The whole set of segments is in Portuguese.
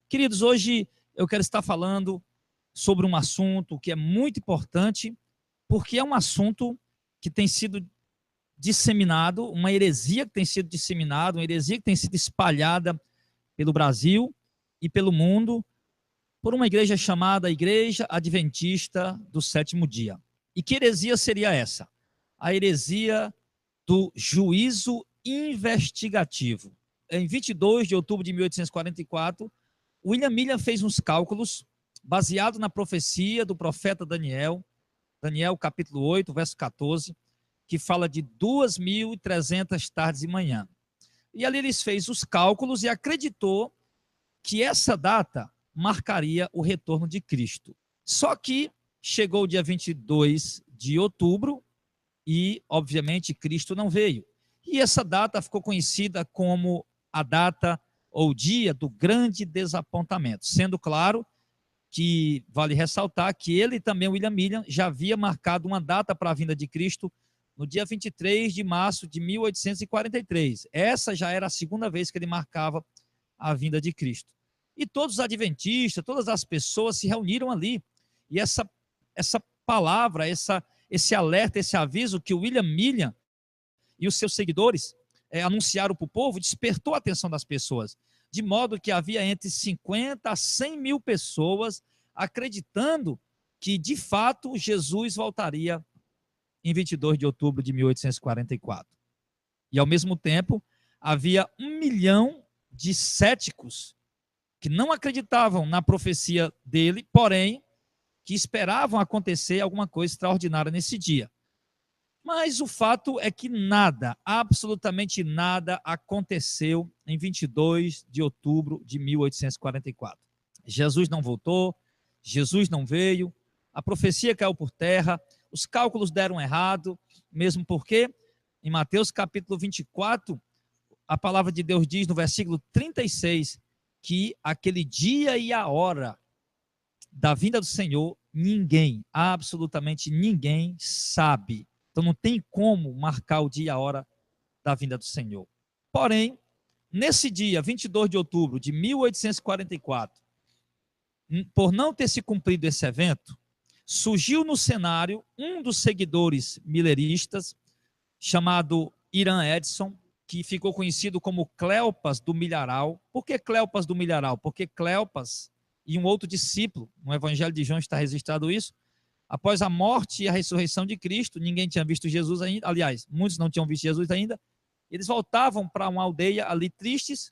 Queridos, hoje eu quero estar falando sobre um assunto que é muito importante, porque é um assunto que tem sido disseminado, uma heresia que tem sido disseminada, uma heresia que tem sido espalhada pelo Brasil e pelo mundo por uma igreja chamada Igreja Adventista do Sétimo Dia. E que heresia seria essa? A heresia do juízo investigativo. Em 22 de outubro de 1844, William Millian fez uns cálculos baseado na profecia do profeta Daniel, capítulo 8, verso 14, que fala de 2.300 tardes e manhã. E ali ele fez os cálculos e acreditou que essa data marcaria o retorno de Cristo. Só que chegou o dia 22 de outubro e, obviamente, Cristo não veio. E essa data ficou conhecida como a data ou dia do grande desapontamento, sendo claro que vale ressaltar que ele também, William Millian, já havia marcado uma data para a vinda de Cristo no dia 23 de março de 1843. Essa já era a segunda vez que ele marcava a vinda de Cristo. E todos os adventistas, todas as pessoas se reuniram ali. E essa palavra, esse alerta, esse aviso que o William Millian e os seus seguidores anunciaram para o povo, despertou a atenção das pessoas, de modo que havia entre 50 a 100 mil pessoas acreditando que, de fato, Jesus voltaria em 22 de outubro de 1844. E, ao mesmo tempo, havia 1 milhão de céticos que não acreditavam na profecia dele, porém, que esperavam acontecer alguma coisa extraordinária nesse dia. Mas o fato é que nada, absolutamente nada, aconteceu em 22 de outubro de 1844. Jesus não voltou, Jesus não veio, a profecia caiu por terra, os cálculos deram errado, mesmo porque, em Mateus capítulo 24, a palavra de Deus diz no versículo 36, que aquele dia e a hora da vinda do Senhor, ninguém, absolutamente ninguém sabe. Então não tem como marcar o dia e a hora da vinda do Senhor. Porém, nesse dia, 22 de outubro de 1844, por não ter se cumprido esse evento, surgiu no cenário um dos seguidores mileristas, chamado Irã Edson, que ficou conhecido como Cleopas do Milharal. Por que Cleopas do Milharal? Porque Cleopas e um outro discípulo, no Evangelho de João está registrado isso, após a morte e a ressurreição de Cristo, ninguém tinha visto Jesus ainda, aliás, muitos não tinham visto Jesus ainda, eles voltavam para uma aldeia ali tristes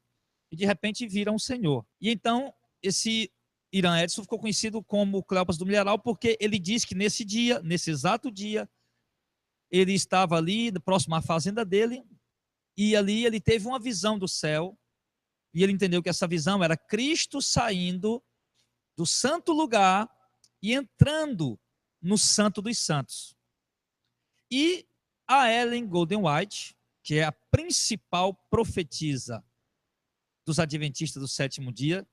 e de repente viram o Senhor. E então, esse Irã Edson ficou conhecido como Cleopas do Milharal, porque ele diz que nesse dia, nesse exato dia, ele estava ali, próximo à fazenda dele, e ali ele teve uma visão do céu, e ele entendeu que essa visão era Cristo saindo do santo lugar e entrando no Santo dos Santos. E a Ellen Golden White, que é a principal profetisa dos adventistas do sétimo dia,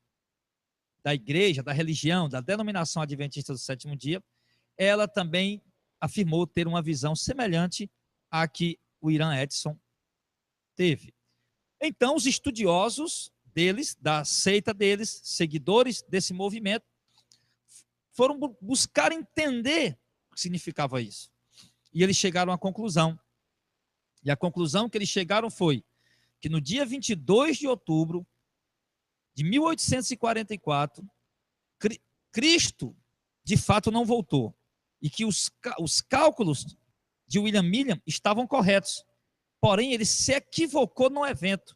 da igreja, da religião, da denominação adventista do sétimo dia, ela também afirmou ter uma visão semelhante à que o Irã Edson teve. Então, os estudiosos deles, da seita deles, seguidores desse movimento, foram buscar entender o que significava isso. E eles chegaram à conclusão. E a conclusão que eles chegaram foi que no dia 22 de outubro de 1844, Cristo, de fato, não voltou. E que os cálculos de William Millian estavam corretos. Porém, ele se equivocou no evento.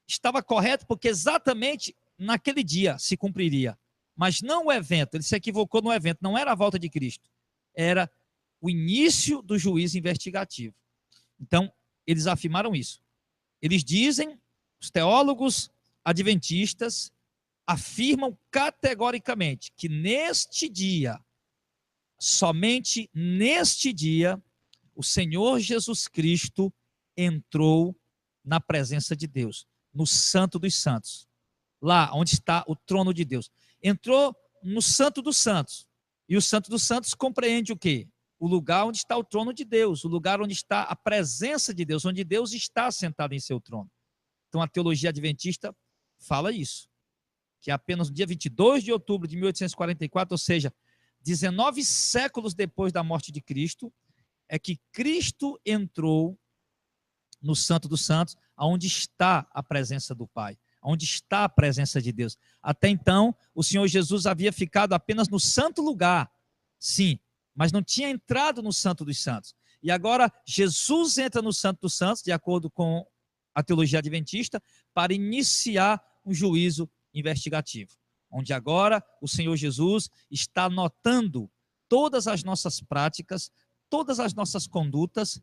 Estava correto porque exatamente naquele dia se cumpriria. Mas não o evento, ele se equivocou no evento. Não era a volta de Cristo. Era o início do juízo investigativo. Então, eles afirmaram isso. Eles dizem, os teólogos adventistas afirmam categoricamente que neste dia, somente neste dia, o Senhor Jesus Cristo entrou na presença de Deus, no Santo dos Santos, lá onde está o trono de Deus. Entrou no Santo dos Santos. E o Santo dos Santos compreende o quê? O lugar onde está o trono de Deus, o lugar onde está a presença de Deus, onde Deus está sentado em seu trono. Então a teologia adventista fala isso, que é apenas no dia 22 de outubro de 1844, ou seja, 19 séculos depois da morte de Cristo, é que Cristo entrou no Santo dos Santos, onde está a presença do Pai, onde está a presença de Deus. Até então, o Senhor Jesus havia ficado apenas no santo lugar, sim, mas não tinha entrado no Santo dos Santos. E agora, Jesus entra no Santo dos Santos, de acordo com a teologia adventista, para iniciar um juízo investigativo, onde agora o Senhor Jesus está anotando todas as nossas práticas, todas as nossas condutas,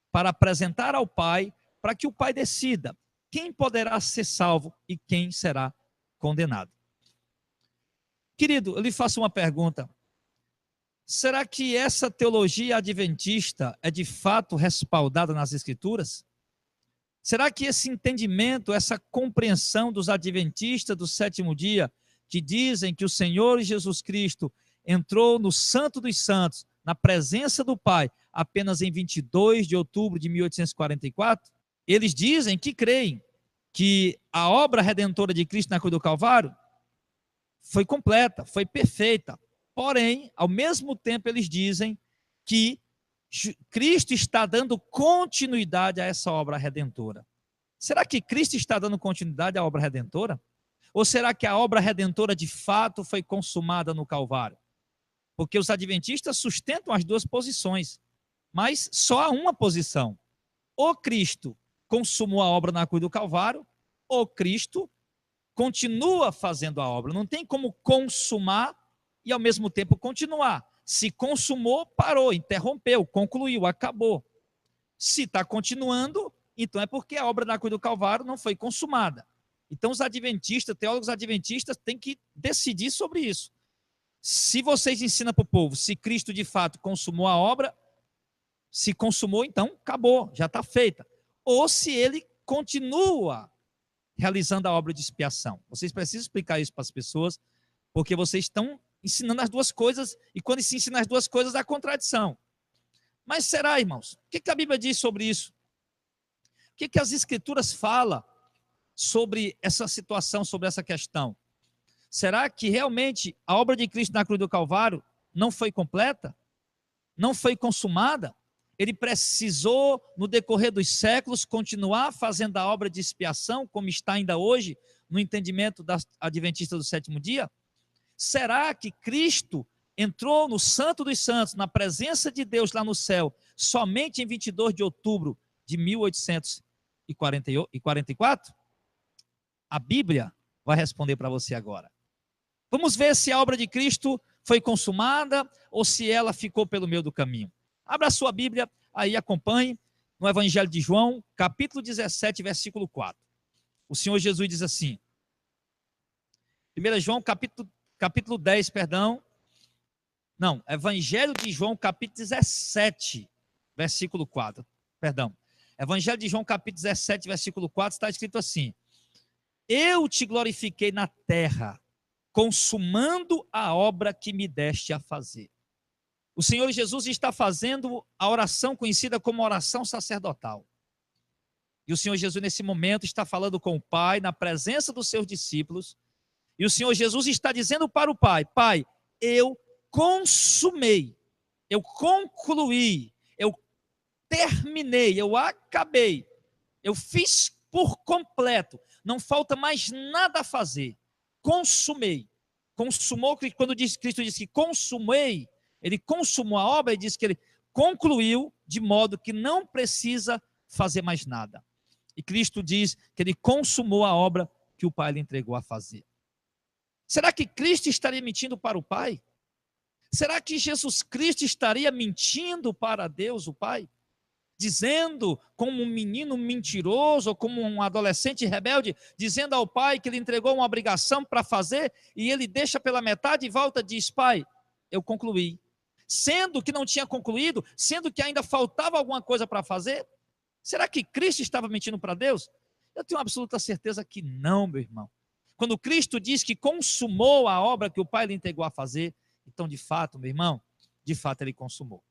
para apresentar ao Pai, para que o Pai decida quem poderá ser salvo e quem será condenado. Querido, eu lhe faço uma pergunta. Será que essa teologia adventista é de fato respaldada nas Escrituras? Será que esse entendimento, essa compreensão dos adventistas do sétimo dia, que dizem que o Senhor Jesus Cristo entrou no Santo dos Santos, na presença do Pai, apenas em 22 de outubro de 1844, eles dizem que creem que a obra redentora de Cristo na cruz do Calvário foi completa, foi perfeita. Porém, ao mesmo tempo, eles dizem que Cristo está dando continuidade a essa obra redentora. Será que Cristo está dando continuidade à obra redentora? Ou será que a obra redentora de fato foi consumada no Calvário? Porque os adventistas sustentam as duas posições, mas só há uma posição. Ou Cristo consumou a obra na cruz do Calvário, ou Cristo continua fazendo a obra. Não tem como consumar e ao mesmo tempo continuar. Se consumou, parou, interrompeu, concluiu, acabou. Se está continuando, então é porque a obra na cruz do Calvário não foi consumada. Então os adventistas, teólogos adventistas, têm que decidir sobre isso. Se vocês ensinam para o povo, se Cristo de fato consumou a obra, se consumou, então acabou, já está feita. Ou se ele continua realizando a obra de expiação. Vocês precisam explicar isso para as pessoas, porque vocês estão ensinando as duas coisas, e quando se ensina as duas coisas, há contradição. Mas será, irmãos? O que a Bíblia diz sobre isso? O que as Escrituras falam sobre essa situação, sobre essa questão? Será que realmente a obra de Cristo na cruz do Calvário não foi completa? Não foi consumada? Ele precisou, no decorrer dos séculos, continuar fazendo a obra de expiação, como está ainda hoje, no entendimento da adventista do sétimo dia? Será que Cristo entrou no Santo dos Santos, na presença de Deus lá no céu, somente em 22 de outubro de 1844? A Bíblia vai responder para você agora. Vamos ver se a obra de Cristo foi consumada ou se ela ficou pelo meio do caminho. Abra a sua Bíblia, aí acompanhe, no Evangelho de João, capítulo 17, versículo 4. O Senhor Jesus diz assim, 1 João, capítulo 10, perdão. Não, Evangelho de João, capítulo 17, versículo 4. Perdão. Evangelho de João, capítulo 17, versículo 4, está escrito assim: eu te glorifiquei na terra, consumando a obra que me deste a fazer. O Senhor Jesus está fazendo a oração conhecida como oração sacerdotal. E o Senhor Jesus, nesse momento, está falando com o Pai, na presença dos seus discípulos. E o Senhor Jesus está dizendo para o Pai: Pai, eu consumei, eu concluí, eu terminei, eu acabei, eu fiz por completo, não falta mais nada a fazer. Consumei. Consumou, quando Cristo diz que consumei, ele consumou a obra e diz que ele concluiu de modo que não precisa fazer mais nada. E Cristo diz que ele consumou a obra que o Pai lhe entregou a fazer. Será que Cristo estaria mentindo para o Pai? Será que Jesus Cristo estaria mentindo para Deus, o Pai? Dizendo, como um menino mentiroso, ou como um adolescente rebelde, dizendo ao Pai que ele entregou uma obrigação para fazer, e ele deixa pela metade e volta e diz: Pai, eu concluí. Sendo que não tinha concluído, sendo que ainda faltava alguma coisa para fazer? Será que Cristo estava mentindo para Deus? Eu tenho absoluta certeza que não, meu irmão. Quando Cristo diz que consumou a obra que o Pai lhe entregou a fazer, então, de fato, meu irmão, de fato ele consumou.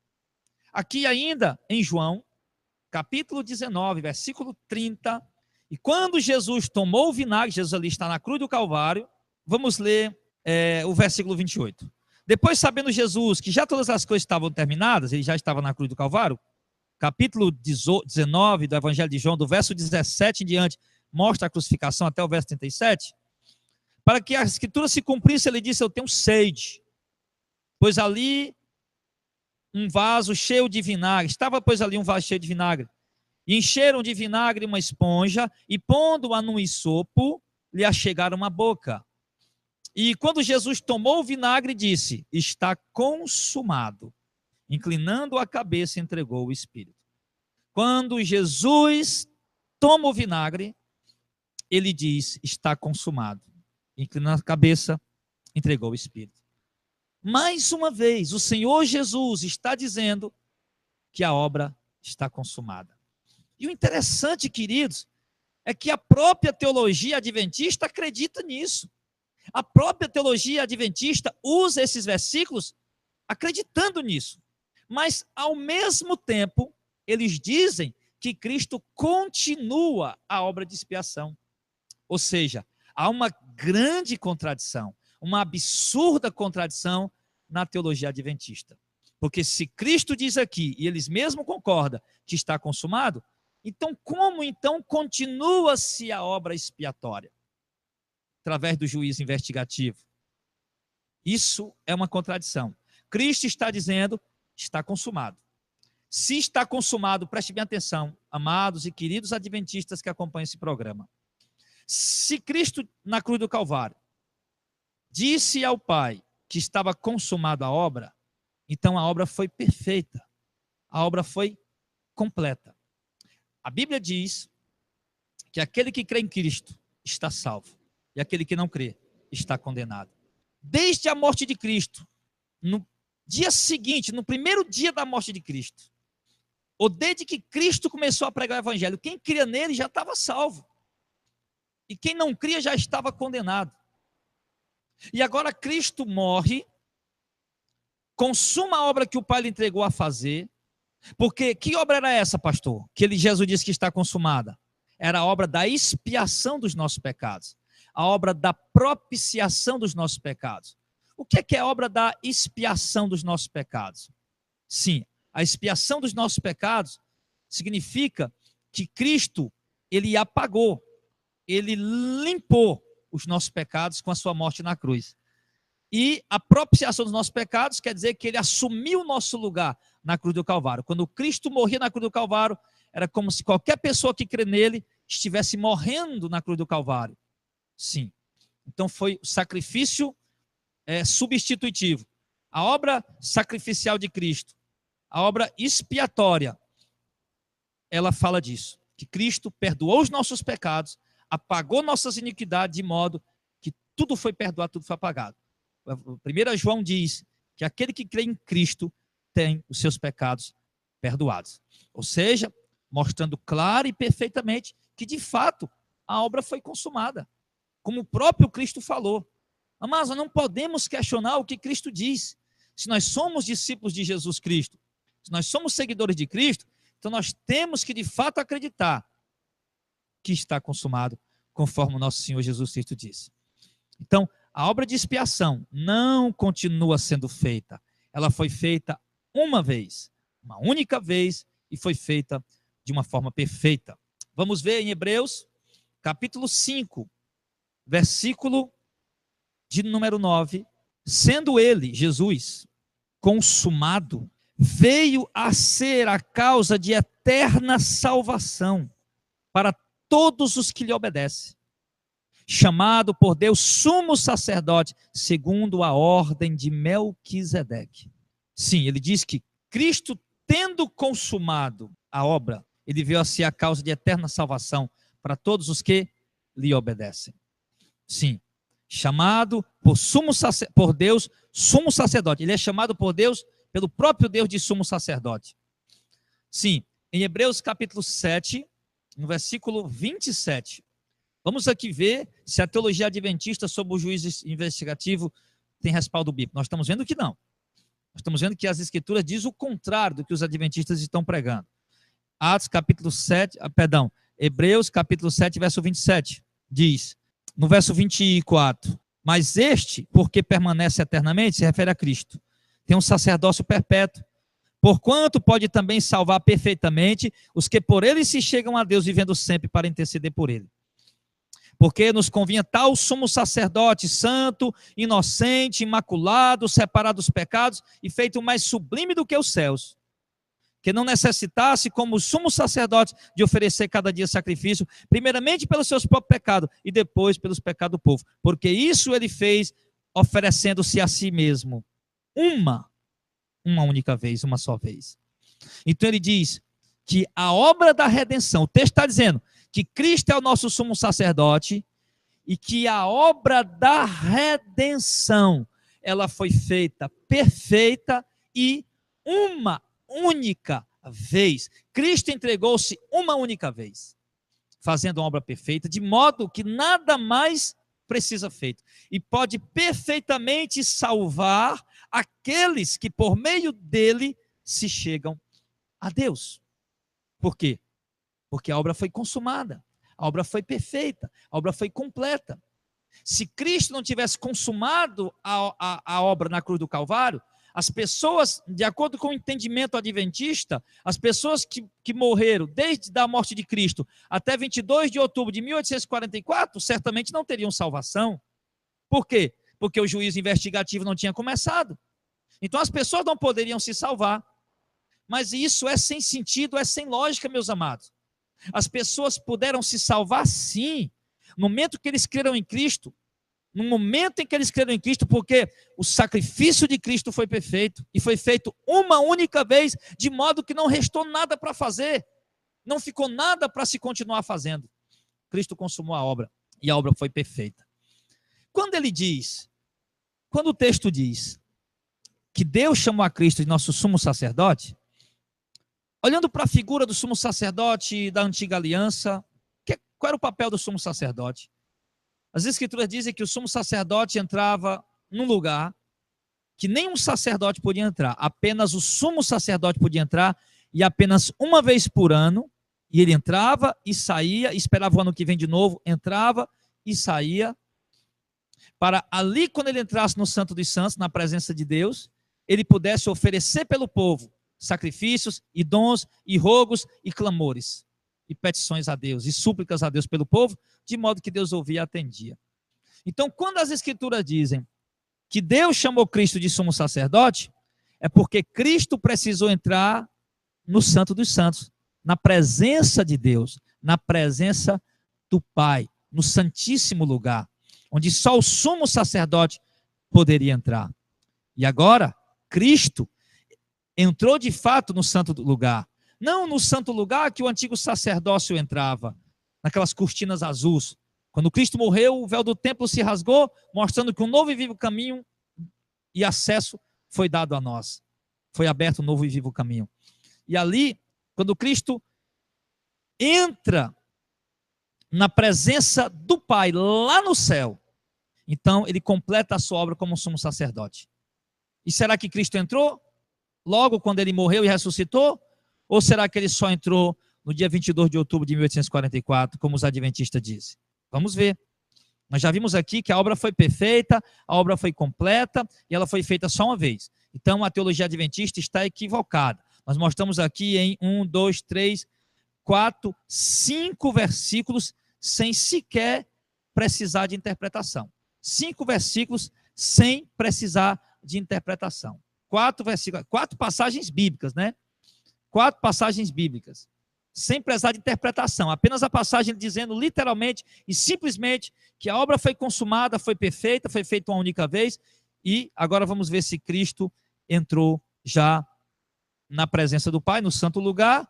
Aqui ainda, em João, capítulo 19, versículo 30, e quando Jesus tomou o vinagre, Jesus ali está na cruz do Calvário, vamos ler o versículo 28. Depois, sabendo Jesus que já todas as coisas estavam terminadas, ele já estava na cruz do Calvário, capítulo 19 do Evangelho de João, do verso 17 em diante, mostra a crucificação até o verso 37. Para que a escritura se cumprisse, ele disse: eu tenho sede. Pois ali um vaso cheio de vinagre, estava pois ali um vaso cheio de vinagre. E encheram de vinagre uma esponja, e pondo-a num hisopo, lhe achegaram a boca. E quando Jesus tomou o vinagre, disse: está consumado. Inclinando a cabeça, entregou o Espírito. Quando Jesus toma o vinagre, ele diz: está consumado. Inclinando a cabeça, entregou o Espírito. Mais uma vez, o Senhor Jesus está dizendo que a obra está consumada. E o interessante, queridos, é que a própria teologia adventista acredita nisso. A própria teologia adventista usa esses versículos acreditando nisso. Mas, ao mesmo tempo, eles dizem que Cristo continua a obra de expiação. Ou seja, há uma grande contradição, uma absurda contradição na teologia adventista. Porque se Cristo diz aqui, e eles mesmos concordam que está consumado, então como então continua-se a obra expiatória? Através do juízo investigativo. Isso é uma contradição. Cristo está dizendo: está consumado. Se está consumado, preste bem atenção, amados e queridos adventistas que acompanham esse programa. Se Cristo, na cruz do Calvário, disse ao Pai que estava consumada a obra, então a obra foi perfeita, a obra foi completa. A Bíblia diz que aquele que crê em Cristo está salvo, e aquele que não crê está condenado. Desde a morte de Cristo, no dia seguinte, no primeiro dia da morte de Cristo, ou desde que Cristo começou a pregar o Evangelho, quem cria nele já estava salvo, e quem não cria já estava condenado. E agora Cristo morre, consuma a obra que o Pai lhe entregou a fazer, porque que obra era essa, pastor? Que Jesus disse que está consumada. Era a obra da expiação dos nossos pecados, a obra da propiciação dos nossos pecados. O que é a obra da expiação dos nossos pecados? Sim, a expiação dos nossos pecados significa que Cristo, ele apagou, ele limpou os nossos pecados com a sua morte na cruz. E a propiciação dos nossos pecados quer dizer que ele assumiu o nosso lugar na cruz do Calvário. Quando Cristo morria na cruz do Calvário, era como se qualquer pessoa que crê nele estivesse morrendo na cruz do Calvário. Sim. Então foi o sacrifício substitutivo. A obra sacrificial de Cristo, a obra expiatória, ela fala disso, que Cristo perdoou os nossos pecados, apagou nossas iniquidades, de modo que tudo foi perdoado, tudo foi apagado. 1 João diz que aquele que crê em Cristo tem os seus pecados perdoados. Ou seja, mostrando claro e perfeitamente que, de fato, a obra foi consumada. Como o próprio Cristo falou. Mas nós não podemos questionar o que Cristo diz. Se nós somos discípulos de Jesus Cristo, se nós somos seguidores de Cristo, então nós temos que, de fato, acreditar que está consumado, conforme o nosso Senhor Jesus Cristo disse. Então, a obra de expiação não continua sendo feita. Ela foi feita uma vez, uma única vez, e foi feita de uma forma perfeita. Vamos ver em Hebreus, capítulo 5, versículo de número 9. Sendo ele, Jesus, consumado, veio a ser a causa de eterna salvação para todos os que lhe obedecem, chamado por Deus sumo sacerdote, segundo a ordem de Melquisedeque. Sim, ele diz que Cristo, tendo consumado a obra, ele veio a ser a causa de eterna salvação para todos os que lhe obedecem. Sim, chamado por Deus sumo sacerdote. Ele é chamado por Deus, pelo próprio Deus, de sumo sacerdote. Sim, em Hebreus capítulo 7, no versículo 27, vamos aqui ver se a teologia adventista sobre o juízo investigativo tem respaldo bíblico. Nós estamos vendo que não. Nós estamos vendo que as escrituras dizem o contrário do que os adventistas estão pregando. Hebreus capítulo 7, verso 27, diz, no verso 24, Mas este, porque permanece eternamente, se refere a Cristo. Tem um sacerdócio perpétuo. Porquanto pode também salvar perfeitamente os que por ele se chegam a Deus, vivendo sempre para interceder por ele. Porque nos convinha tal sumo sacerdote, santo, inocente, imaculado, separado dos pecados e feito mais sublime do que os céus, que não necessitasse, como sumo sacerdote, de oferecer cada dia sacrifício, primeiramente pelos seus próprios pecados e depois pelos pecados do povo. Porque isso ele fez, oferecendo-se a si mesmo, uma única vez, uma só vez. Então ele diz que a obra da redenção, o texto está dizendo que Cristo é o nosso sumo sacerdote e que a obra da redenção, ela foi feita perfeita e uma única vez. Cristo entregou-se uma única vez, fazendo uma obra perfeita, de modo que nada mais precisa feito. E pode perfeitamente salvar aqueles que por meio dele se chegam a Deus. Por quê? Porque a obra foi consumada, a obra foi perfeita, a obra foi completa. Se Cristo não tivesse consumado a obra na cruz do Calvário, as pessoas, de acordo com o entendimento adventista, as pessoas que morreram desde a morte de Cristo até 22 de outubro de 1844, certamente não teriam salvação. Por quê? Porque o juízo investigativo não tinha começado. Então as pessoas não poderiam se salvar. Mas isso é sem sentido, é sem lógica, meus amados. As pessoas puderam se salvar sim, no momento que eles creram em Cristo, no momento em que eles creram em Cristo, porque o sacrifício de Cristo foi perfeito, e foi feito uma única vez, de modo que não restou nada para fazer, não ficou nada para se continuar fazendo. Cristo consumou a obra, e a obra foi perfeita. Quando o texto diz que Deus chamou a Cristo de nosso sumo sacerdote, olhando para a figura do sumo sacerdote da antiga aliança, qual era o papel do sumo sacerdote? As escrituras dizem que o sumo sacerdote entrava num lugar que nenhum sacerdote podia entrar, apenas o sumo sacerdote podia entrar, e apenas uma vez por ano, e ele entrava e saía, esperava o ano que vem de novo, entrava e saía, para ali, quando ele entrasse no Santo dos Santos, na presença de Deus, ele pudesse oferecer pelo povo sacrifícios e dons e rogos e clamores e petições a Deus e súplicas a Deus pelo povo, de modo que Deus ouvia e atendia. Então, quando as escrituras dizem que Deus chamou Cristo de sumo sacerdote, é porque Cristo precisou entrar no Santo dos Santos, na presença de Deus, na presença do Pai, no santíssimo lugar, onde só o sumo sacerdote poderia entrar. E agora, Cristo entrou de fato no santo lugar. Não no santo lugar que o antigo sacerdócio entrava, naquelas cortinas azuis. Quando Cristo morreu, o véu do templo se rasgou, mostrando que um novo e vivo caminho e acesso foi dado a nós. Foi aberto um novo e vivo caminho. E ali, quando Cristo entra na presença do Pai, lá no céu, então ele completa a sua obra como sumo sacerdote. E será que Cristo entrou logo quando ele morreu e ressuscitou? Ou será que ele só entrou no dia 22 de outubro de 1844, como os adventistas dizem? Vamos ver. Nós já vimos aqui que a obra foi perfeita, a obra foi completa e ela foi feita só uma vez. Então a teologia adventista está equivocada. Nós mostramos aqui em 1, 2, 3, 4, 5 versículos sem sequer precisar de interpretação. 5 versículos sem precisar de interpretação. 4 versículos, 4 passagens bíblicas, né? 4 passagens bíblicas, sem precisar de interpretação, apenas a passagem dizendo literalmente e simplesmente que a obra foi consumada, foi perfeita, foi feita uma única vez, e agora vamos ver se Cristo entrou já na presença do Pai, no santo lugar,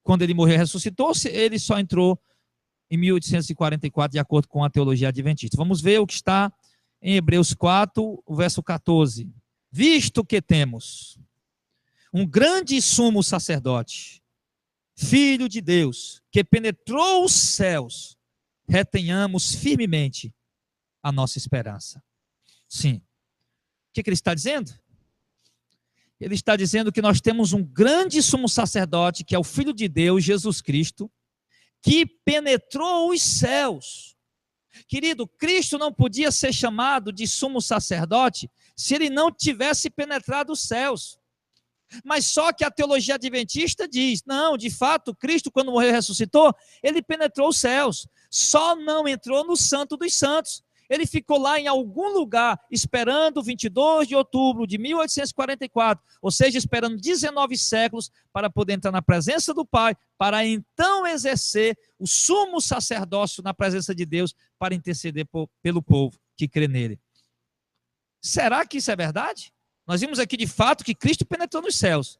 quando ele morreu e ressuscitou, se ele só entrou em 1844, de acordo com a teologia adventista. Vamos ver o que está em Hebreus 4, o verso 14. Visto que temos um grande sumo sacerdote, Filho de Deus, que penetrou os céus, retenhamos firmemente a nossa esperança. Sim. O que ele está dizendo? Ele está dizendo que nós temos um grande sumo sacerdote, que é o Filho de Deus, Jesus Cristo, que penetrou os céus. Querido, Cristo não podia ser chamado de sumo sacerdote se ele não tivesse penetrado os céus. Mas só que a teologia adventista diz, não, de fato, Cristo quando morreu e ressuscitou, ele penetrou os céus, só não entrou no Santo dos Santos. Ele ficou lá em algum lugar, esperando 22 de outubro de 1844, ou seja, esperando 19 séculos para poder entrar na presença do Pai, para então exercer o sumo sacerdócio na presença de Deus, para interceder pelo povo que crê nele. Será que isso é verdade? Nós vimos aqui de fato que Cristo penetrou nos céus,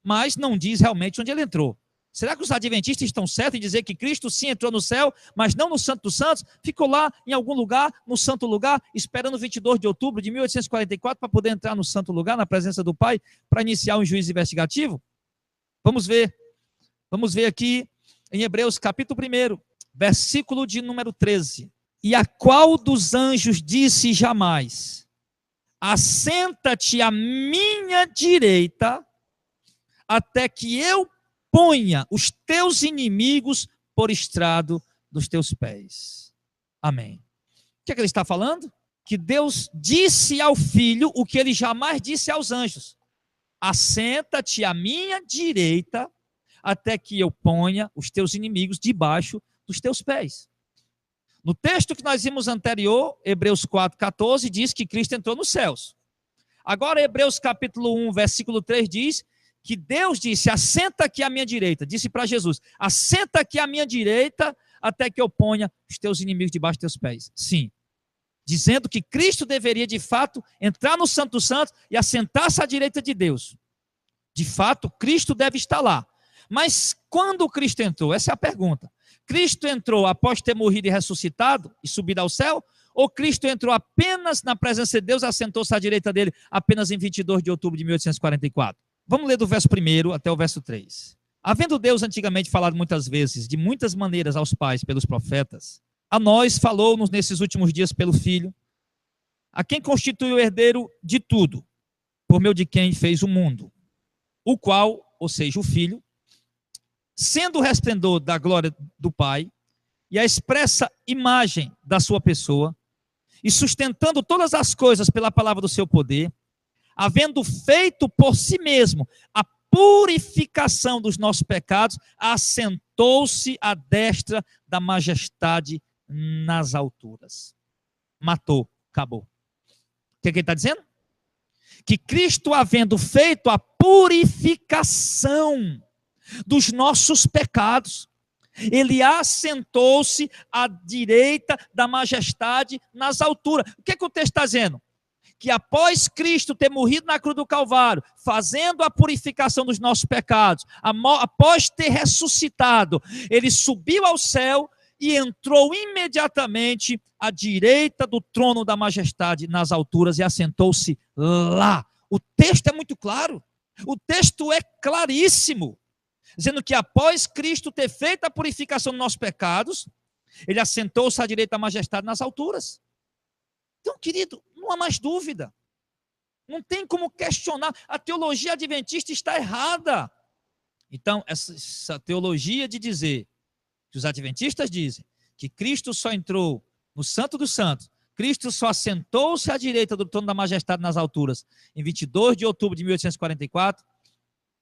mas não diz realmente onde ele entrou. Será que os adventistas estão certos em dizer que Cristo sim entrou no céu, mas não no Santo dos Santos? Ficou lá em algum lugar, no santo lugar, esperando 22 de outubro de 1844 para poder entrar no santo lugar, na presença do Pai, para iniciar um juízo investigativo? Vamos ver. Vamos ver aqui em Hebreus capítulo 1, versículo de número 13. E a qual dos anjos disse jamais: assenta-te à minha direita, até que eu ponha os teus inimigos por estrado dos teus pés. Amém. O que é que ele está falando? Que Deus disse ao Filho o que ele jamais disse aos anjos: assenta-te à minha direita, até que eu ponha os teus inimigos debaixo dos teus pés. No texto que nós vimos anterior, Hebreus 4,14, diz que Cristo entrou nos céus. Agora, Hebreus capítulo 1, versículo 3 diz que Deus disse: assenta aqui à minha direita. Disse para Jesus: assenta aqui à minha direita, até que eu ponha os teus inimigos debaixo dos teus pés. Sim. Dizendo que Cristo deveria, de fato, entrar no Santo dos Santos e assentar-se à direita de Deus. De fato, Cristo deve estar lá. Mas quando Cristo entrou? Essa é a pergunta. Cristo entrou após ter morrido e ressuscitado e subido ao céu? Ou Cristo entrou apenas na presença de Deus, assentou-se à direita dele apenas em 22 de outubro de 1844? Vamos ler do verso 1 até o verso 3. Havendo Deus antigamente falado muitas vezes, de muitas maneiras aos pais pelos profetas, a nós falou-nos nesses últimos dias pelo Filho, a quem constitui o herdeiro de tudo, por meio de quem fez o mundo, o qual, ou seja, o Filho, sendo o resplendor da glória do Pai e a expressa imagem da sua pessoa, e sustentando todas as coisas pela palavra do seu poder, havendo feito por si mesmo a purificação dos nossos pecados, assentou-se à destra da majestade nas alturas. Matou, acabou. O que ele está dizendo? Que Cristo, havendo feito a purificação dos nossos pecados, ele assentou-se à direita da majestade nas alturas. O que o texto está dizendo? Que após Cristo ter morrido na cruz do Calvário, fazendo a purificação dos nossos pecados, após ter ressuscitado, ele subiu ao céu e entrou imediatamente à direita do trono da majestade nas alturas e assentou-se lá. O texto é muito claro. O texto é claríssimo, dizendo que após Cristo ter feito a purificação dos nossos pecados, ele assentou-se à direita da majestade nas alturas. Então, querido, não há mais dúvida. Não tem como questionar. A teologia adventista está errada. Então, essa teologia de dizer, que os adventistas dizem, que Cristo só entrou no Santo dos Santos, Cristo só assentou-se à direita do trono da majestade nas alturas, em 22 de outubro de 1844,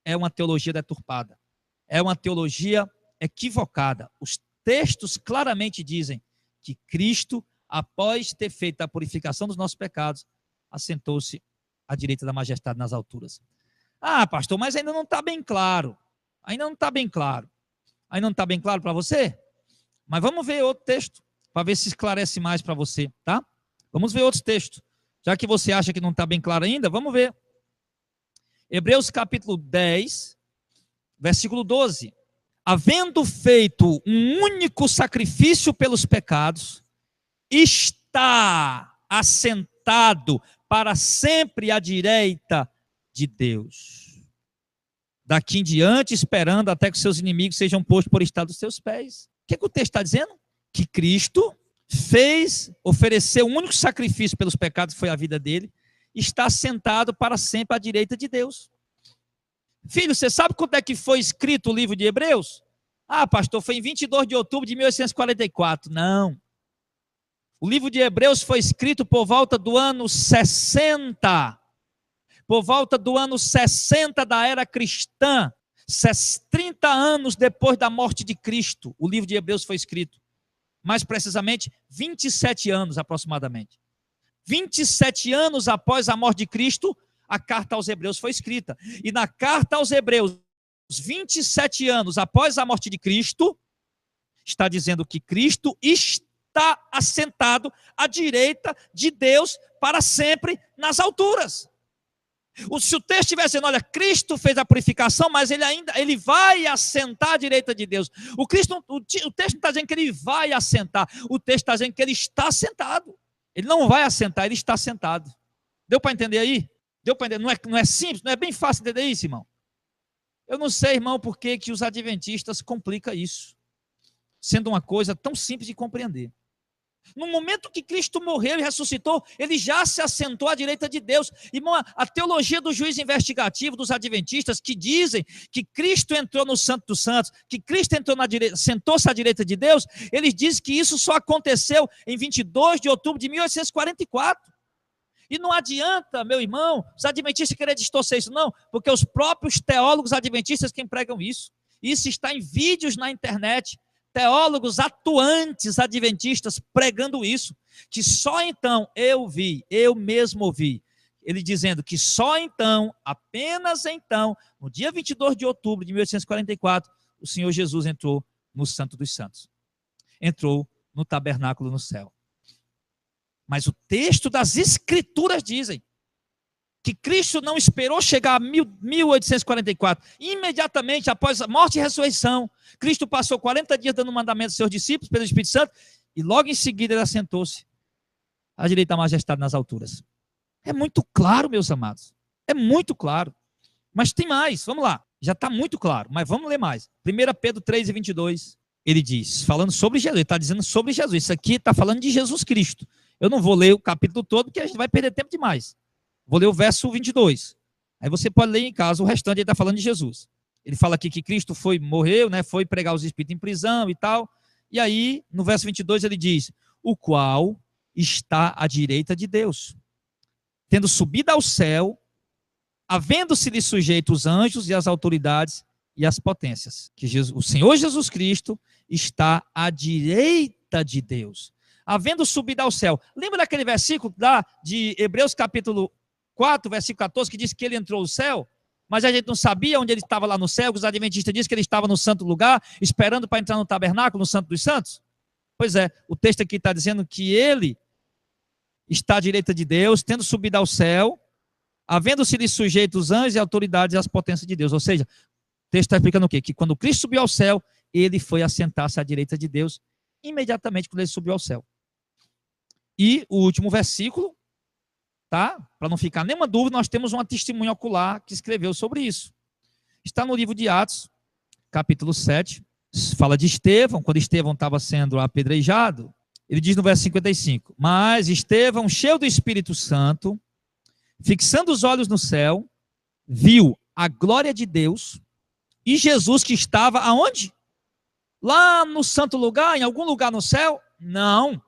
é uma teologia deturpada. É uma teologia equivocada. Os textos claramente dizem que Cristo, após ter feito a purificação dos nossos pecados, assentou-se à direita da majestade nas alturas. Ah, pastor, mas ainda não está bem claro. Ainda não está bem claro. Ainda não está bem claro para você? Mas vamos ver outro texto, para ver se esclarece mais para você, tá? Vamos ver outro texto. Já que você acha que não está bem claro ainda, vamos ver. Hebreus capítulo 10, versículo 12. Havendo feito um único sacrifício pelos pecados, está assentado para sempre à direita de Deus. Daqui em diante, esperando até que seus inimigos sejam postos por estado dos seus pés. O que o texto está dizendo? Que Cristo ofereceu um único sacrifício pelos pecados, que foi a vida dele, está sentado para sempre à direita de Deus. Filho, você sabe quando é que foi escrito o livro de Hebreus? Ah, pastor, foi em 22 de outubro de 1844. Não. O livro de Hebreus foi escrito por volta do ano 60. Por volta do ano 60 da era cristã. 30 anos depois da morte de Cristo, o livro de Hebreus foi escrito. Mais precisamente, 27 anos aproximadamente. 27 anos após a morte de Cristo, a carta aos Hebreus foi escrita. E na carta aos Hebreus, 27 anos após a morte de Cristo, está dizendo que Cristo está assentado à direita de Deus para sempre nas alturas. Se o texto estivesse dizendo, olha, Cristo fez a purificação, mas ele vai assentar à direita de Deus. O texto não está dizendo que ele vai assentar, o texto está dizendo que ele está sentado. Ele não vai assentar, ele está sentado. Deu para entender aí? Deu para entender? Não é simples, não é bem fácil entender isso, irmão? Eu não sei, irmão, por que os adventistas complicam isso, sendo uma coisa tão simples de compreender. No momento que Cristo morreu e ressuscitou, ele já se assentou à direita de Deus. Irmão, a teologia do juiz investigativo dos adventistas, que dizem que Cristo entrou no Santo dos Santos, que Cristo entrou sentou-se à direita de Deus, eles dizem que isso só aconteceu em 22 de outubro de 1844. E não adianta, meu irmão, os adventistas querem distorcer isso, não, porque os próprios teólogos adventistas que pregam isso. Isso está em vídeos na internet. Teólogos atuantes adventistas pregando isso, que só então eu mesmo ouvi, ele dizendo que só então, apenas então, no dia 22 de outubro de 1844, o Senhor Jesus entrou no Santo dos Santos, entrou no tabernáculo no céu. Mas o texto das Escrituras dizem que Cristo não esperou chegar a 1844. Imediatamente após a morte e ressurreição, Cristo passou 40 dias dando mandamento aos seus discípulos pelo Espírito Santo, e logo em seguida ele assentou-se à direita da majestade nas alturas. É muito claro, meus amados. É muito claro. Mas tem mais, vamos lá. Já está muito claro, mas vamos ler mais. 1 Pedro 3:22, ele diz, falando sobre Jesus, ele está dizendo sobre Jesus. Isso aqui está falando de Jesus Cristo. Eu não vou ler o capítulo todo, porque a gente vai perder tempo demais. Vou ler o verso 22. Aí você pode ler em casa o restante, ele está falando de Jesus. Ele fala aqui que Cristo morreu, né, foi pregar os espíritos em prisão e tal. E aí, no verso 22, ele diz, o qual está à direita de Deus, tendo subido ao céu, havendo-se-lhe sujeito os anjos e as autoridades e as potências. Que o Senhor Jesus Cristo está à direita de Deus, havendo subido ao céu. Lembra daquele versículo lá de Hebreus capítulo 4, versículo 14, que diz que ele entrou no céu, mas a gente não sabia onde ele estava lá no céu, que os adventistas dizem que ele estava no santo lugar, esperando para entrar no tabernáculo, no Santo dos Santos? Pois é, o texto aqui está dizendo que ele está à direita de Deus, tendo subido ao céu, havendo-se-lhe sujeito os anjos e autoridades e as potências de Deus. Ou seja, o texto está explicando o quê? Que quando Cristo subiu ao céu, ele foi assentar-se à direita de Deus, imediatamente quando ele subiu ao céu. E o último versículo, tá? Para não ficar nenhuma dúvida, nós temos uma testemunha ocular que escreveu sobre isso. Está no livro de Atos, capítulo 7, fala de Estevão, quando Estevão estava sendo apedrejado, ele diz no verso 55, mas Estevão, cheio do Espírito Santo, fixando os olhos no céu, viu a glória de Deus e Jesus que estava aonde? Lá no santo lugar, em algum lugar no céu? Não.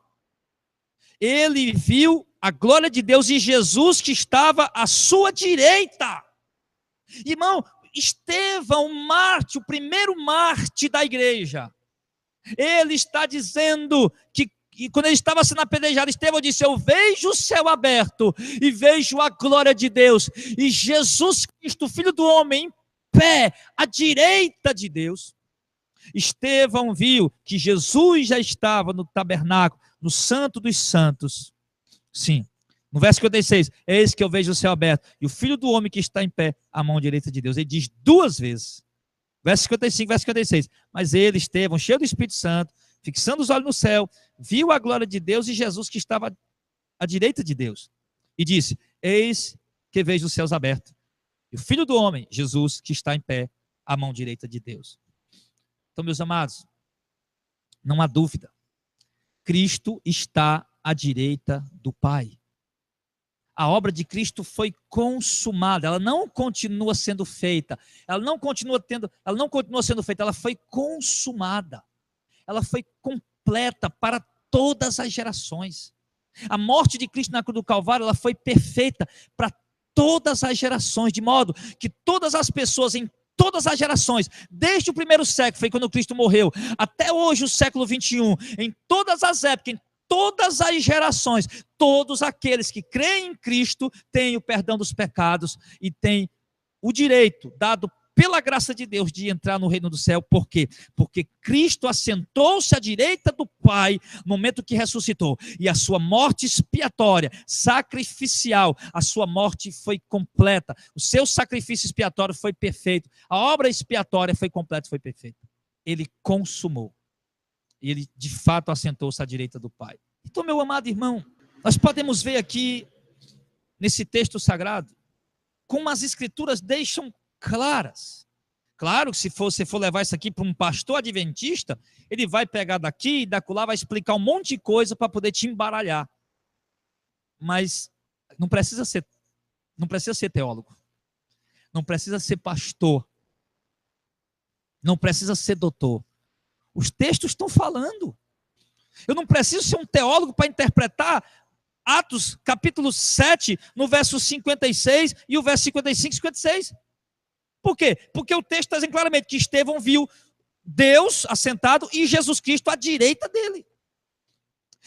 Ele viu a glória de Deus e Jesus que estava à sua direita. Irmão, Estevão, Marte, o primeiro Marte da igreja, ele está dizendo que quando ele estava sendo apedrejado, Estevão disse, eu vejo o céu aberto e vejo a glória de Deus e Jesus Cristo, Filho do homem, em pé, à direita de Deus. Estevão viu que Jesus já estava no tabernáculo, no Santo dos Santos. Sim, no verso 56, eis que eu vejo o céu aberto e o Filho do homem que está em pé, à mão direita de Deus. Ele diz duas vezes, verso 55, verso 56, mas ele, Estevão, cheio do Espírito Santo, fixando os olhos no céu, viu a glória de Deus e Jesus que estava à direita de Deus. E disse, eis que vejo os céus abertos e o Filho do homem, Jesus, que está em pé, à mão direita de Deus. Então, meus amados, não há dúvida, Cristo está à direita do Pai. A obra de Cristo foi consumada, ela não continua sendo feita, ela não continua sendo feita, ela foi consumada, ela foi completa para todas as gerações. A morte de Cristo na cruz do Calvário, ela foi perfeita para todas as gerações, de modo que todas as pessoas em todas as gerações, desde o primeiro século, foi quando Cristo morreu, até hoje o século 21, em todas as épocas, em todas as gerações, todos aqueles que creem em Cristo têm o perdão dos pecados e têm o direito dado pela graça de Deus de entrar no reino do céu. Por quê? Porque Cristo assentou-se à direita do Pai no momento que ressuscitou, e a sua morte expiatória, sacrificial, a sua morte foi completa, o seu sacrifício expiatório foi perfeito, a obra expiatória foi completa, foi perfeita. Ele consumou, e ele de fato assentou-se à direita do Pai. Então, meu amado irmão, nós podemos ver aqui nesse texto sagrado como as escrituras deixam claras. Claro que se você for levar isso aqui para um pastor adventista, ele vai pegar daqui e dacolá, vai explicar um monte de coisa para poder te embaralhar. Mas não precisa ser teólogo, não precisa ser pastor, não precisa ser doutor. Os textos estão falando. Eu não preciso ser um teólogo para interpretar Atos capítulo 7, no verso 56 e o verso 55 e 56. Por quê? Porque o texto está dizendo claramente que Estevão viu Deus assentado e Jesus Cristo à direita dele.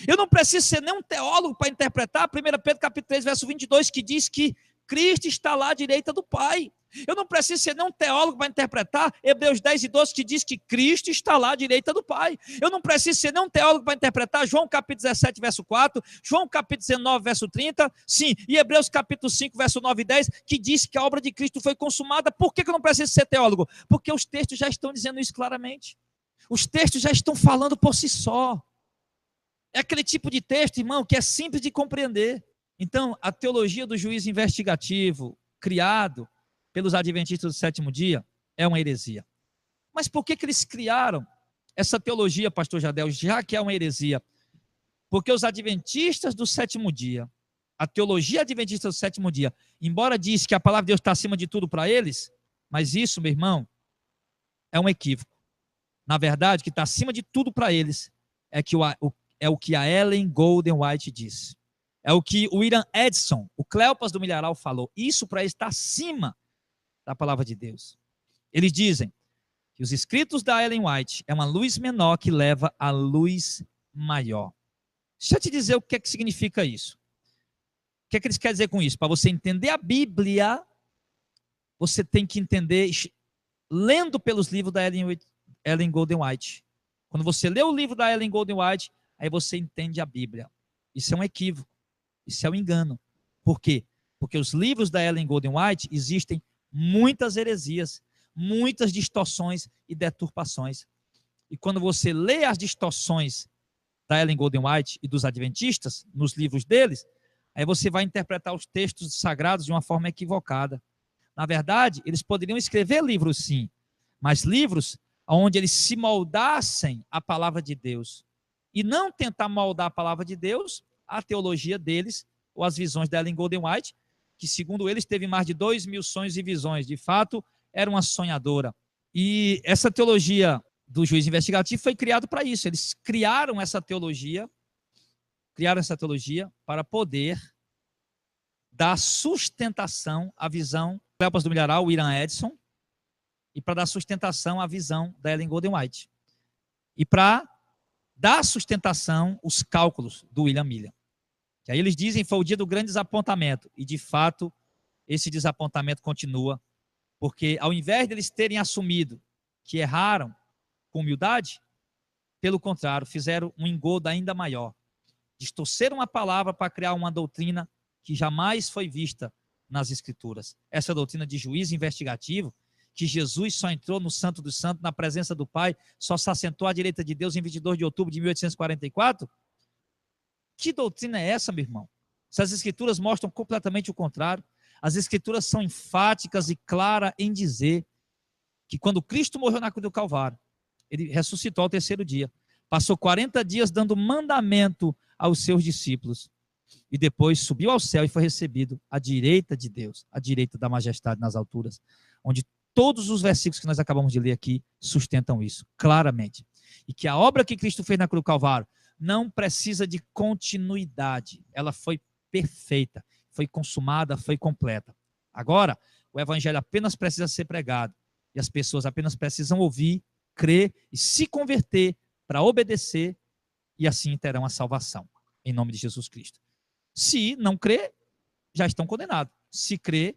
Eu não preciso ser nem um teólogo para interpretar 1 Pedro capítulo 3, verso 22, que diz que Cristo está lá à direita do Pai. Eu não preciso ser nem um teólogo para interpretar Hebreus 10 e 12, que diz que Cristo está lá à direita do Pai. Eu não preciso ser nem um teólogo para interpretar João capítulo 17, verso 4, João capítulo 19, verso 30, sim, e Hebreus capítulo 5, verso 9 e 10, que diz que a obra de Cristo foi consumada. Por que eu não preciso ser teólogo? Porque os textos já estão dizendo isso claramente. Os textos já estão falando por si só. É aquele tipo de texto, irmão, que é simples de compreender. Então, a teologia do juízo investigativo, criado pelos adventistas do sétimo dia, é uma heresia. Mas por que eles criaram essa teologia, pastor Jadel, já que é uma heresia? Porque os adventistas do sétimo dia, a teologia adventista do sétimo dia, embora diz que a palavra de Deus está acima de tudo para eles, mas isso, meu irmão, é um equívoco. Na verdade, o que está acima de tudo para eles é o que a Ellen Golden White disse. É o que o William Edson, o Cleopas do Milharal, falou. Isso para eles está acima da palavra de Deus. Eles dizem que os escritos da Ellen White é uma luz menor que leva a luz maior. Deixa eu te dizer o que é que significa isso. O que é que eles querem dizer com isso? Para você entender a Bíblia, você tem que entender lendo pelos livros da Ellen Golden White. Quando você lê o livro da Ellen Golden White, aí você entende a Bíblia. Isso é um equívoco. Isso é um engano. Por quê? Porque os livros da Ellen Golden White existem muitas heresias, muitas distorções e deturpações. E quando você lê as distorções da Ellen Golden White e dos adventistas, nos livros deles, aí você vai interpretar os textos sagrados de uma forma equivocada. Na verdade, eles poderiam escrever livros sim, mas livros onde eles se moldassem à palavra de Deus. E não tentar moldar a palavra de Deus, a teologia deles, ou as visões da Ellen Golden White, que segundo eles teve mais de 2.000 sonhos e visões. De fato, era uma sonhadora. E essa teologia do juiz investigativo foi criada para isso. Eles criaram essa teologia para poder dar sustentação à visão do Cleopas do Milharal, William Edson, e para dar sustentação à visão da Ellen Golden White. E para dar sustentação os cálculos do William Millian. Que aí eles dizem que foi o dia do grande desapontamento. E de fato, esse desapontamento continua. Porque ao invés deles terem assumido que erraram com humildade, pelo contrário, fizeram um engodo ainda maior. Distorceram a palavra para criar uma doutrina que jamais foi vista nas Escrituras. Essa doutrina de juízo investigativo, que Jesus só entrou no Santo dos Santos, na presença do Pai, só se assentou à direita de Deus em 22 de outubro de 1844. Que doutrina é essa, meu irmão? Essas Escrituras mostram completamente o contrário. As Escrituras são enfáticas e claras em dizer que quando Cristo morreu na cruz do Calvário, ele ressuscitou ao terceiro dia. Passou 40 dias dando mandamento aos seus discípulos. E depois subiu ao céu e foi recebido à direita de Deus, à direita da majestade nas alturas, onde todos os versículos que nós acabamos de ler aqui sustentam isso, claramente. E que a obra que Cristo fez na cruz do Calvário não precisa de continuidade. Ela foi perfeita, foi consumada, foi completa. Agora, o evangelho apenas precisa ser pregado e as pessoas apenas precisam ouvir, crer e se converter para obedecer e assim terão a salvação, em nome de Jesus Cristo. Se não crer, já estão condenados. Se crer,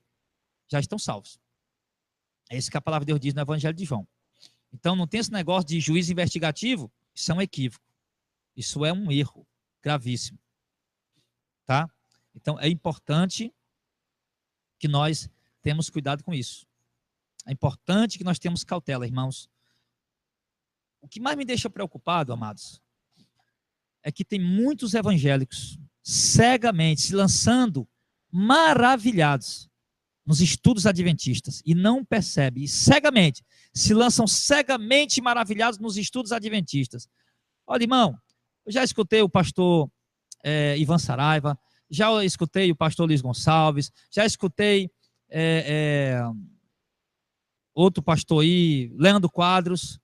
já estão salvos. É isso que a palavra de Deus diz no Evangelho de João. Então não tem esse negócio de juízo investigativo, isso é um equívoco. Isso é um erro gravíssimo. Tá? Então é importante que nós temos cuidado com isso. É importante que nós tenhamos cautela, irmãos. O que mais me deixa preocupado, amados, é que tem muitos evangélicos cegamente se lançando maravilhados nos estudos adventistas e não percebem, e cegamente, se lançam cegamente maravilhados nos estudos adventistas. Olha, irmão, eu já escutei o pastor Ivan Saraiva, já escutei o pastor Luiz Gonçalves, já escutei outro pastor aí, Leandro Quadros,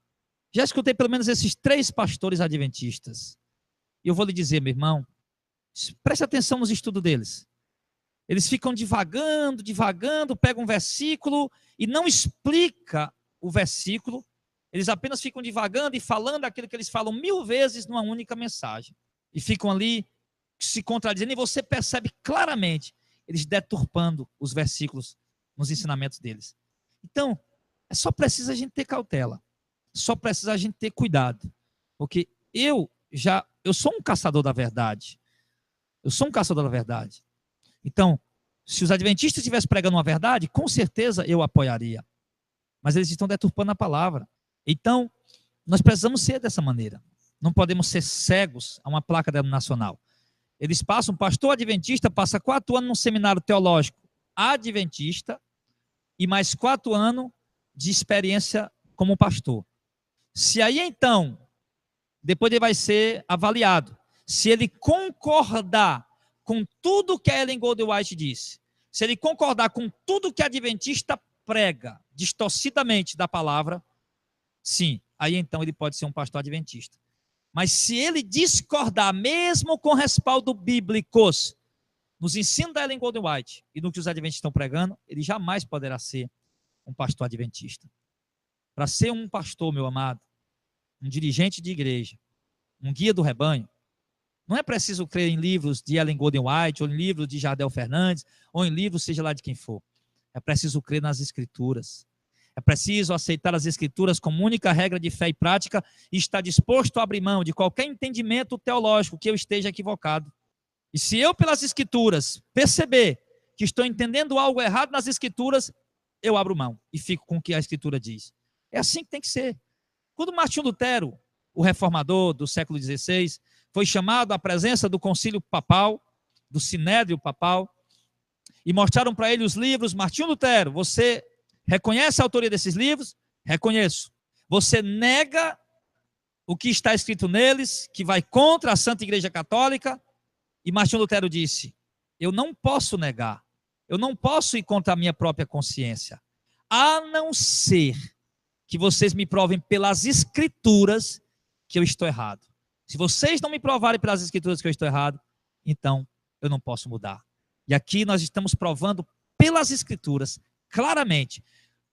já escutei pelo menos esses 3 pastores adventistas. E eu vou lhe dizer, meu irmão, preste atenção nos estudos deles. Eles ficam divagando, pegam um versículo e não explica o versículo. Eles apenas ficam divagando e falando aquilo que eles falam 1000 vezes numa única mensagem. E ficam ali se contradizendo e você percebe claramente eles deturpando os versículos nos ensinamentos deles. Então, só precisa a gente ter cautela. Só precisa a gente ter cuidado. Porque eu sou um caçador da verdade. Eu sou um caçador da verdade. Então, se os adventistas estivessem pregando uma verdade, com certeza eu apoiaria. Mas eles estão deturpando a palavra. Então, nós precisamos ser dessa maneira. Não podemos ser cegos a uma placa denominacional. Eles passam, um pastor adventista passa 4 anos num seminário teológico adventista e mais 4 anos de experiência como pastor. Se aí então, depois ele vai ser avaliado, se ele concordar com tudo que a Ellen Gold White disse, se ele concordar com tudo que a adventista prega, distorcidamente da palavra, sim, aí então ele pode ser um pastor adventista. Mas se ele discordar, mesmo com respaldo bíblicos, nos ensinos da Ellen Gold White e no que os adventistas estão pregando, ele jamais poderá ser um pastor adventista. Para ser um pastor, meu amado, um dirigente de igreja, um guia do rebanho, não é preciso crer em livros de Ellen Gold White, ou em livros de Jardel Fernandes, ou em livros seja lá de quem for. É preciso crer nas Escrituras. É preciso aceitar as Escrituras como única regra de fé e prática e estar disposto a abrir mão de qualquer entendimento teológico que eu esteja equivocado. E se eu, pelas Escrituras, perceber que estou entendendo algo errado nas Escrituras, eu abro mão e fico com o que a Escritura diz. É assim que tem que ser. Quando Martinho Lutero, o reformador do século XVI, foi chamado à presença do concílio papal, do sinédrio papal, e mostraram para ele os livros. Martinho Lutero, você reconhece a autoria desses livros? Reconheço. Você nega o que está escrito neles, que vai contra a Santa Igreja Católica? E Martinho Lutero disse, eu não posso negar, eu não posso ir contra a minha própria consciência, a não ser que vocês me provem pelas Escrituras que eu estou errado. Se vocês não me provarem pelas Escrituras que eu estou errado, então eu não posso mudar. E aqui nós estamos provando pelas Escrituras, claramente.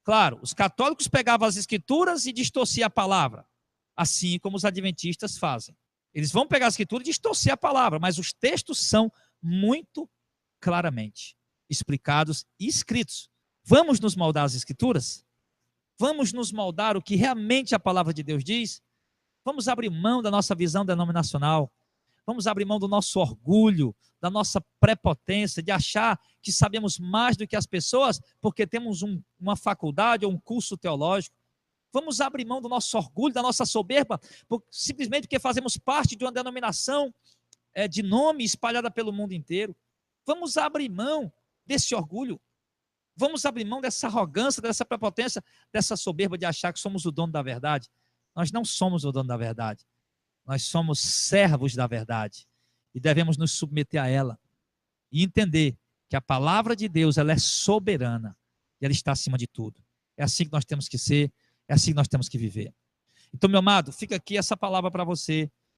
Claro, os católicos pegavam as Escrituras e distorciam a palavra, assim como os adventistas fazem. Eles vão pegar a Escritura e distorcer a palavra, mas os textos são muito claramente explicados e escritos. Vamos nos moldar as Escrituras? Vamos nos moldar o que realmente a palavra de Deus diz? Vamos abrir mão da nossa visão denominacional. Vamos abrir mão do nosso orgulho, da nossa prepotência, de achar que sabemos mais do que as pessoas porque temos uma faculdade ou um curso teológico. Vamos abrir mão do nosso orgulho, da nossa soberba, simplesmente porque fazemos parte de uma denominação de nome espalhada pelo mundo inteiro. Vamos abrir mão desse orgulho. Vamos abrir mão dessa arrogância, dessa prepotência, dessa soberba de achar que somos o dono da verdade. Nós não somos o dono da verdade. Nós somos servos da verdade e devemos nos submeter a ela e entender que a palavra de Deus, ela é soberana e ela está acima de tudo. É assim que nós temos que ser, é assim que nós temos que viver. Então, meu amado, fica aqui essa palavra para você.